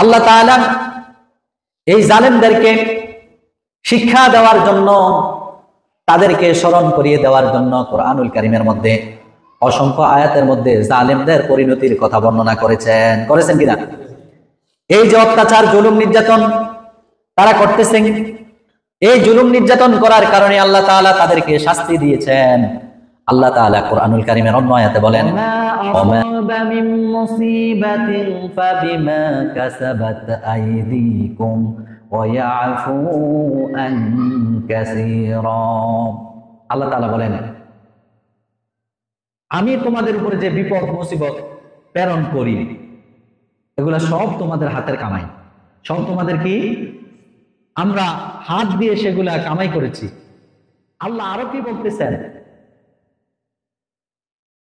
আল্লাহ তাআলা এই জালেমদেরকে শিক্ষা দেওয়ার জন্য, তাদেরকে স্মরণ করিয়ে দেওয়ার জন্য কোরআনুল কারীমের মধ্যে অসংখ্য আয়াতের মধ্যে জালেমদের পরিণতির কথা বর্ণনা করেছেন কিনা? এই যে অত্যাচার, জুলুম, নির্যাতন তারা করতেছেন, এই জুলুম নির্যাতন করার কারণে আল্লাহ তাআলা তাদেরকে শাস্তি দিয়েছেন। আল্লাহ তাআলা কোরআনুল কারীমের অন্য আয়াতে বলেন, ওমা আসাবা মিন মুসিবাতিন ফাবিমা কাসাবাত আইদিকুম ওয়া ইয়াফু আন কাসীরা। আল্লাহ তাআলা বলেন, আমি তোমাদের উপরে যে বিপদ মুসিবত প্রেরণ করি, এগুলা সব তোমাদের হাতের কামাই, সব তোমাদের কি আমরা হাত দিয়ে সেগুলা কামাই করেছি। আল্লাহ আরো কি বলতেছেন,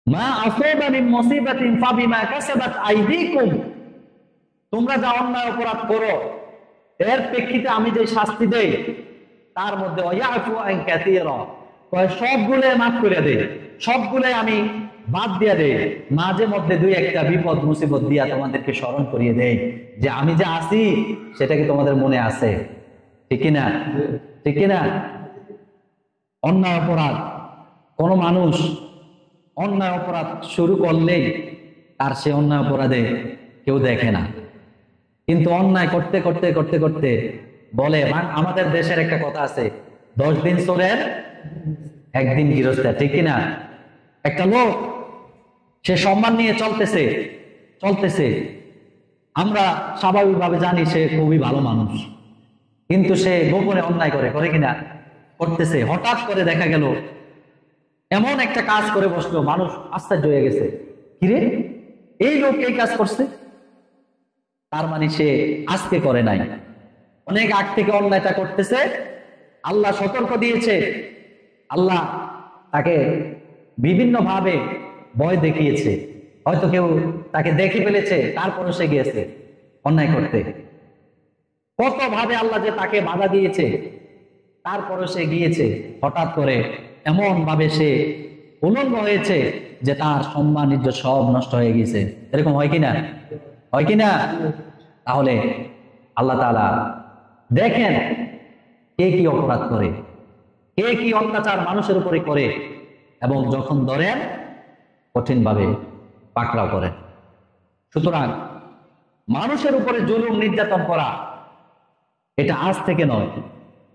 মা আসাবা মিন মুসিবাতিন ফাবিমা কাসাবাত আইদিকুম, তোমরা যা অন্যায় অপরাধ করো এর প্রেক্ষিতে আমি যে শাস্তি দেই তার মধ্যে ওয়ায়াফু আন কাসীরা, সবগুলো মাফ করে দেই, সবগুলো আমি বাদ দিয়ে দেই, মাঝে মধ্যে দুই একটা বিপদ মুসিবত দিয়া তোমাদেরকে স্মরণ করিয়ে দেই যে আমি যে আছি সেটা কি তোমাদের মনে আছে, ঠিক কিনা? ঠিক কিনা? অন্যায় অপরাধ, কোন মানুষ অন্যায় অপরাধ শুরু করলেই তার সে অন্যায় অপরাধে কেউ দেখে না, কিন্তু অন্যায় করতে করতে করতে করতে বলে, আমাদের দেশের একটা কথা আছে, 10 দিন চোরের একদিন গৃহস্থের, ঠিক কিনা? একটা লোক সে সম্মান নিয়ে চলতেছে, আমরা স্বাভাবিকভাবে জানি সে খুবই ভালো মানুষ, কিন্তু সে গোপনে অন্যায় করে কিনা? করতেছে। হঠাৎ করে দেখা গেল এমন একটা কাজ করে বসলো, মানুষ আশ্চর্য হয়ে গেছে, কিরে এই লোক এই কাজ করছে, তার মানে সে আজকে করে নাই, অনেক আগ থেকে অন্যায়টা করতেছে। আল্লাহ সতর্ক দিয়েছে, আল্লাহ তাকে বিভিন্ন ভাবে ভয় দেখিয়েছে, হয়তো কেউ তাকে দেখে ফেলেছে, তারপরে সে গিয়েছে অন্যায় করতে। কত ভাবে আল্লাহ যে তাকে বাধা দিয়েছে, তারপরে সে গিয়েছে, হঠাৎ করে এমন ভাবে সে উলঙ্গ হয়েছে যে তার সম্মান ইজ্জত সব নষ্ট হয়ে গেছে। এরকম হয় কিনা? হয় কিনা? তাহলে আল্লাহ তাআলা দেখেন কে কি অপরাধ করে, কে কি অত্যাচার মানুষের উপরে করে, এবং যখন ধরেন কঠিন ভাবে পাকড়াও করেন। সুতরাং মানুষের উপরে জুলুম নির্যাতন করা এটা আজ থেকে নয়,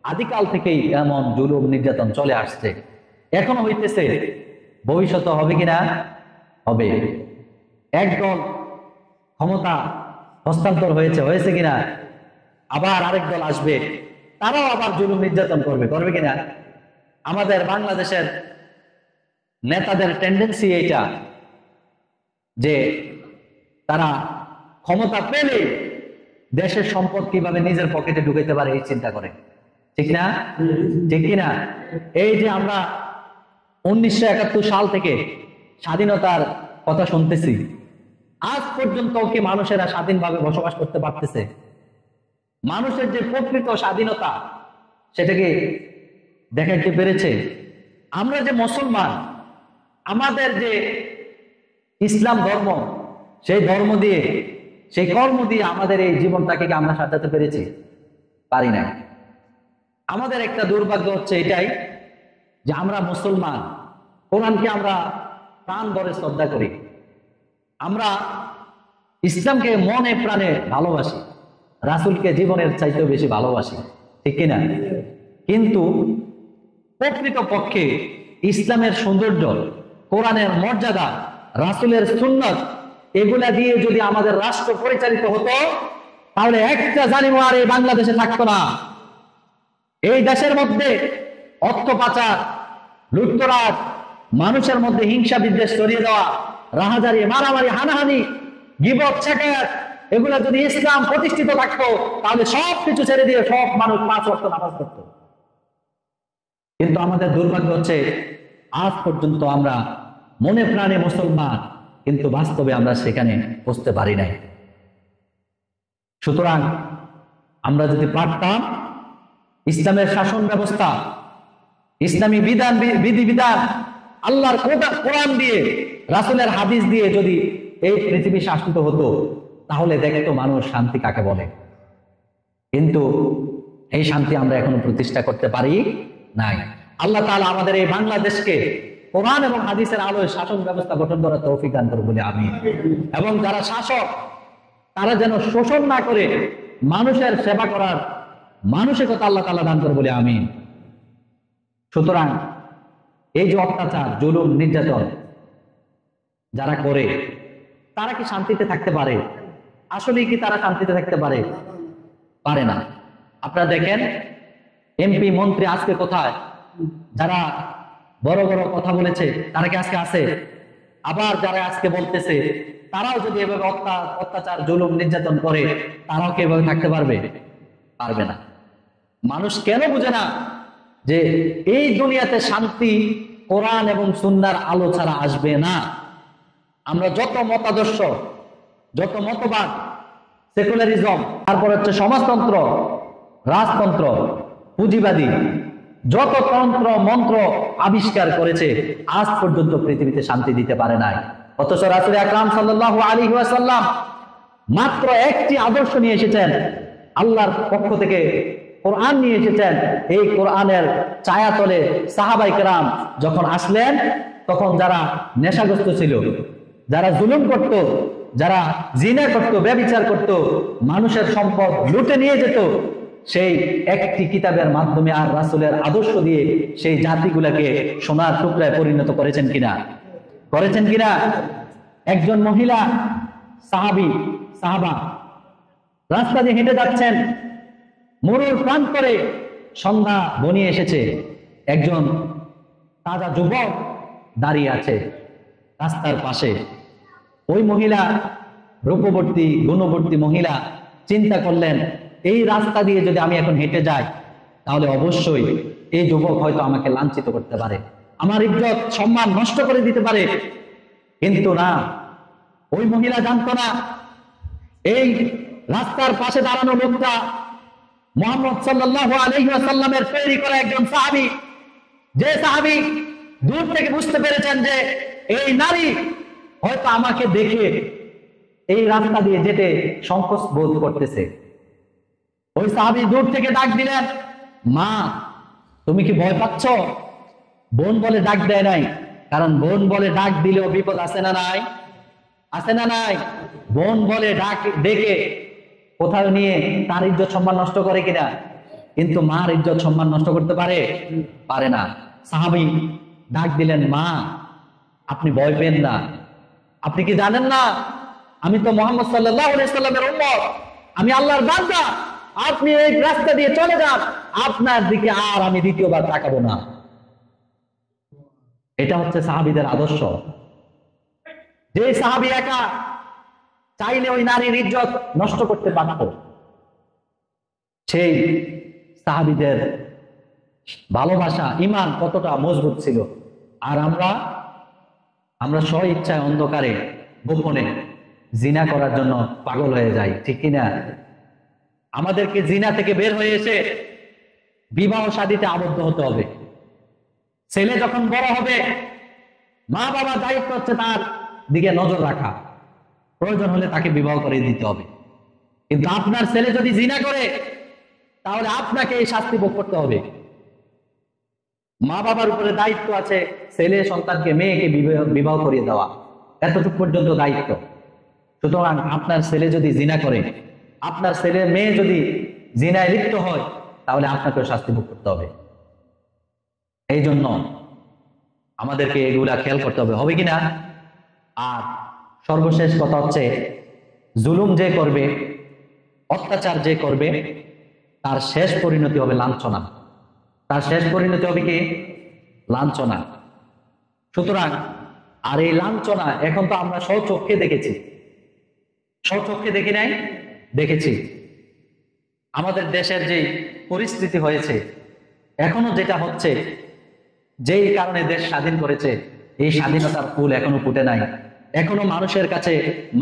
আদিকাল থেকেই এমন জুলুম নির্যাতন চলে আসছে, এখনো হইতেছে, ভবিষ্যতে হবে কিনা? হবে। একদল ক্ষমতা হস্তান্তর হয়েছে কিনা? আবার আরেক দল আসবে, তারাও আবার জুলুম নির্যাতন করবে কিনা? আমাদের বাংলাদেশের নেতাদের টেন্ডেন্সি এইটা যে তারা ক্ষমতা পেলে দেশের সম্পদ কিভাবে নিজের পকেটে ঢুকাইতে পারে এই চিন্তা করে, ঠিক না? ঠিক কিনা? এই যে আমরা 1971 সাল থেকে স্বাধীনতার কথা শুনতেছি, আজ পর্যন্ত কি মানুষেরা স্বাধীনভাবে বসবাস করতে পারতেছে? মানুষের যে প্রকৃত স্বাধীনতা সেটাকে দেখাইতে পেরেছে? আমরা যে মুসলমান, আমাদের যে ইসলাম ধর্ম, সেই ধর্ম দিয়ে, সেই কর্ম দিয়ে আমাদের এই জীবনটাকে কি আমরা সাজাতে পেরেছি? পারি না। আমাদের একটা দুর্ভাগ্য হচ্ছে এটাই যে আমরা মুসলমান, কোরআনকে আমরা প্রাণ ভরে শ্রদ্ধা করি, আমরা ইসলামকে মনে প্রাণে ভালোবাসি, রাসূলকে জীবনের চাইতেও বেশি ভালোবাসি, ঠিক কিনা? কিন্তু প্রকৃত পক্ষে ইসলামের সৌন্দর্য, কোরআনের মর্যাদা, রাসূলের সুন্নাত, এগুলা দিয়ে যদি আমাদের রাষ্ট্র পরিচালিত হতো, তাহলে একটা জালিম আর এই বাংলাদেশে থাকতো না। এই দেশের মধ্যে অর্থ পাচার, লুটতরাজ, মানুষের মধ্যে হিংসা বিদ্বেষ ছড়িয়ে দেওয়া, রাহাজারি, মারামারি, হানাহানি, গীবত, শেকায়াত, এগুলা যদি ইসলাম প্রতিষ্ঠিত থাকতো, তাহলে সব কিছু ছেড়ে দিয়ে সব মানুষ 5 ওয়াক্ত নামাজ পড়তো। কিন্তু আমাদের দুর্ভাগ্য হচ্ছে আজ পর্যন্ত আমরা মনে প্রাণে মুসলমান, কিন্তু বাস্তবে আমরা সেখানে পৌঁছতে পারি নাই। সুতরাং আমরা যদি পারতাম ইসলামের শাসন ব্যবস্থা, ইসলামী বিধান, বিধিবিধান, আল্লাহর কোরআন দিয়ে, রাসূলের হাদিস দিয়ে যদি এই পৃথিবী শাসিত হতো, তাহলে দেখতো মানুষ শান্তি কাকে বলে। কিন্তু এই শান্তি আমরা এখনো প্রতিষ্ঠা করতে পারি নাই। আল্লাহ তাআলা আমাদের এই বাংলাদেশকে কোরআন এবং হাদিসের আলোয় শাসন ব্যবস্থা গঠন করার তৌফিক দান করুন বলে আমিন। এবং যারা শাসক তারা যেন শোষণ না করে মানুষের সেবা করার মানসিকতা আল্লাহ তাআলা দান করুন বলে আমিন। সুতরাং এই যে অত্যাচার, জুলুম, নির্যাতন যারা করে তারা কি শান্তিতে থাকতে পারে? আসলে কি তারা শান্তিতে থাকতে পারে? পারে না। আপনারা দেখেন এমপি মন্ত্রী আজকে কোথায়? যারা বড় বড় কথা বলেছে তারা কি আজকে আছে? আবার যারা আজকে বলতেছে তারাও যদি এভাবে অত্যাচার, জুলুম, নির্যাতন করে তারাও কি এভাবে থাকতে পারবে? পারবে না। মানুষ কেন বুঝে না যে এই দুনিয়াতে শান্তি কোরআন এবং সুন্নাহর আলো ছাড়া আসবে না? আমরা যত মতাদর্শ, যত মতবাদ, সেকুলারিজম, তারপর হচ্ছে সমাজতন্ত্র, রাজতন্ত্র, পুঁজিবাদী, যত তন্ত্র মন্ত্র আবিষ্কার করেছে আজ পর্যন্ত পৃথিবীতে শান্তি দিতে পারে নাই। অথচ রাসূল আকরাম সাল্লাল্লাহু আলাইহি ওয়াসাল্লাম মাত্র একটি আদর্শ নিয়ে এসেছেন, আল্লাহর পক্ষ থেকে কোরআন নিয়ে এসেছেন। এই কোরআনের ছায়াতলে সাহাবায়ে কেরাম যখন আসলেন তখন যারা নেশাগ্রস্ত ছিল, যারা জুলুম করত, যারা জিনা করত, ব্যভিচার করত, মানুষের সম্পদ লুটে নিয়ে যেত, সেই একটি কিতাবের মাধ্যমে আর রাসূলের আদর্শ দিয়ে সেই জাতিগুলোকে সোনার টুকরায় পরিণত করেছেন কিনা? করেছেন কিনা? একজন মহিলা সাহাবা রাস্তা দিয়ে হেঁটে যাচ্ছেন, মরুর প্রান্তরে সন্ধ্যা ঘনিয়ে এসেছে, একজন তাজা যুবক দাঁড়িয়ে আছে রাস্তার পাশে। ওই মহিলা, রূপবর্তী গুণবর্তী মহিলা চিন্তা করলেন, এই রাস্তা দিয়ে যদি আমি এখন হেঁটে যাই তাহলে অবশ্যই এই যুবক হয়তো আমাকে লাঞ্ছিত করতে পারে, আমার ইজ্জত সম্মান নষ্ট করে দিতে পারে। কিন্তু না, ওই মহিলা জানতো না এই রাস্তার পাশে দাঁড়ানো লোকটা মুহাম্মদ সাল্লাল্লাহু আলাইহি ওয়াসাল্লামের তৈরি করা একজন সাহাবী। যে সাহাবী দূর থেকে বুঝতে পেরেছেন যে এই নারী হয়তো আমাকে দেখে এই রাস্তা দিয়ে যেতে সংকোচ বোধ করতেছে। ওই সাহাবী দূর থেকে ডাক দিলেন, মা তুমি কি ভয় পাচ্ছ? বোন বলে ডাক দেয় নাই, কারণ বোন বলে ডাক দিলেও বিপদ আছে না নাই? আছে না নাই? বোন বলে ডাক ডেকে কোথাও নিয়ে তার ইজ্জত সম্মান নষ্ট করে কিনা? কিন্তু মার ইজ্জত সম্মান নষ্ট করতে পারে? পারে না। সাহাবী ডাক দিলেন, মা আপনি ভয় পেন না, আপনি কি জানেন না আমি তো মুহাম্মদ সাল্লাল্লাহু আলাইহি ওয়াসাল্লামের উম্মত, আমি আল্লাহর বান্দা, আপনি এই রাস্তা দিয়ে চলে যান, আপনার দিকে আর আমি দ্বিতীয়বার তাকাবো না। এটা হচ্ছে সাহাবীদের আদর্শ। যে সাহাবী একা চাইলে ওই নারীর ইজ্জত নষ্ট করতে পারত, সেই সাহাবীদের ভালোবাসা, ঈমান কতটা মজবুত ছিল। আর আমরা স্ব ইচ্ছায় অন্ধকারে গোপনে জিনা করার জন্য পাগল হয়ে যাই, ঠিক কিনা? আমাদেরকে জিনা থেকে বের হয়ে এসে বিবাহ শাদীতে আবদ্ধ হতে হবে। ছেলে যখন বড় হবে মা বাবার দায়িত্ব হচ্ছে তার দিকে নজর রাখা, প্রয়োজন হলে তাকে বিবাহ করে দিতে হবে। কিন্তু আপনার ছেলে যদি জিনা করে তাহলে আপনাকে এই শাস্তি ভোগ করতে হবে। মা বাবার উপরে দায়িত্ব আছে ছেলে সন্তানকে, মেয়েকে বিবাহ করিয়ে দেওয়া, এতটুকু পর্যন্ত দায়িত্ব। সুতরাং আপনার ছেলে যদি জিনা করে, আপনার ছেলে মেয়ে যদি জিনায় লিপ্ত হয় তাহলে আপনাকে শাস্তি ভোগ করতে হবে। এই জন্য আমাদেরকে এগুলা খেয়াল করতে হবে, হবে কিনা? আর সর্বশেষ কথা হচ্ছে, জুলুম যে করবে, অত্যাচার যে করবে, তার শেষ পরিণতি হবে লাঞ্ছনা। তার শেষ পরিণতি হবে কি? লাঞ্ছনা। সুতরাং আর এই লাঞ্ছনা এখন তো আমরা স্বচক্ষে দেখেছি, স্বচক্ষে দেখি নাই, দেখেছি। আমাদের দেশের যে পরিস্থিতি হয়েছে, এখনো যেটা হচ্ছে, যেই কারণে দেশ স্বাধীন করেছে, এই স্বাধীনতার ফুল এখনো ফুটে নাই, এখনো মানুষের কাছে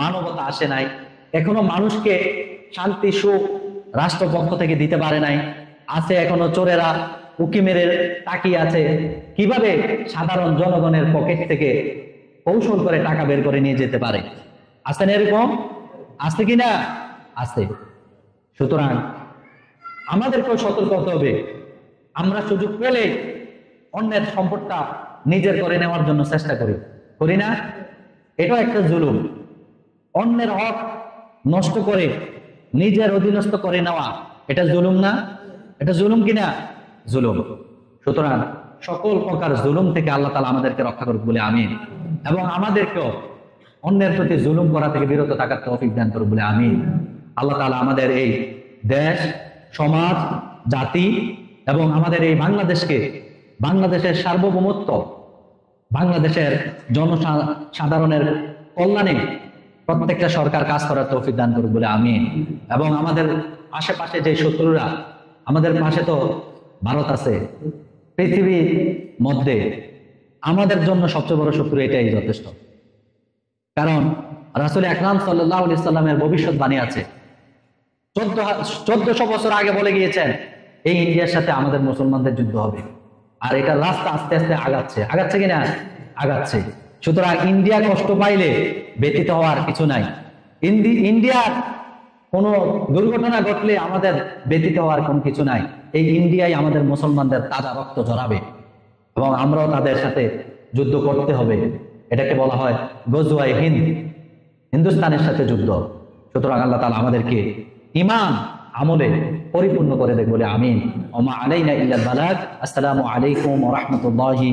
মানবতা আসে নাই, এখনো মানুষকে শান্তি সুখ রাষ্ট্রপক্ষ থেকে দিতে পারে নাই। আছে এখনো চোরেরা উকি মেরে তাকিয়ে আছে কিভাবে সাধারণ জনগণের পকেট থেকে কৌশল করে টাকা বের করে নিয়ে যেতে পারে। আছেন এরকম? আছে কিনা? আছে। সুতরাং আমাদেরকেও সতর্ক হতে হবে। আমরা সুযোগ পেলে অন্যের সম্পদটা নিজের করে নেওয়ার জন্য চেষ্টা করি না? এটা একটা জুলুম। অন্যের হক নষ্ট করে নিজের অধীনস্থ করে নেওয়া, এটা জুলুম না? এটা জুলুম কিনা? জুলুম। সুতরাং সকল প্রকার জুলুম থেকে আল্লাহ তাআলা আমাদেরকে রক্ষা করুক বলে আমিন। এবং আমাদেরকেও অন্যের প্রতি জুলুম করা থেকে বিরত থাকার তৌফিক দান করুক বলে আমিন। আল্লাহ তাআলা আমাদের এই দেশ, সমাজ, জাতি এবং আমাদের এই বাংলাদেশের সার্বভৌমত্ব, বাংলাদেশের জনসাধারণের কল্যাণে প্রত্যেকটা সরকার কাজ করার তৌফিক দান করুক বলে আমিন। এবং আমাদের আশেপাশে যে শত্রুরা, আমাদের পাশে তো ভারত আছে, পৃথিবীর মধ্যে আমাদের জন্য সবচেয়ে বড় শত্রু এটাই যথেষ্ট। কারণ রাসূল আকরাম সাল্লাল্লাহু আলাইহি সাল্লামের ভবিষ্যৎবাণী আছে। 1400 বছর আগে বলে গিয়েছেন এই ইন্ডিয়ার সাথে আমাদের মুসলমানদের যুদ্ধ হবে। আর এটা রাস্তা আস্তে আস্তে আগাচ্ছে কিনা? আগাচ্ছে। সুতরাং ইন্ডিয়া কষ্ট পাইলে ব্যতীত হওয়ার কিছু নাই। ইন্ডিয়ার কোন দুর্ঘটনা ঘটলে আমাদের ব্যতীত হওয়ার কোন কিছু নাই। এই ইন্ডিয়ায় আমাদের মুসলমানদের তাজা রক্ত ঝরাবে এবং আমরাও তাদের সাথে যুদ্ধ করতে হবে। এটাকে বলা হয় গজওয়ায়ে হিন্দ, হিন্দুস্তানের সাথে যুদ্ধ। সুতরাং আল্লাহ তাআলা আমাদেরকে ঈমান আমলে পরিপূর্ণ করে দেখ বলে আমিন। ওয়া মা আলাইনা ইল্লাল বালাগ। আসসালামু আলাইকুম ওয়া রাহমাতুল্লাহি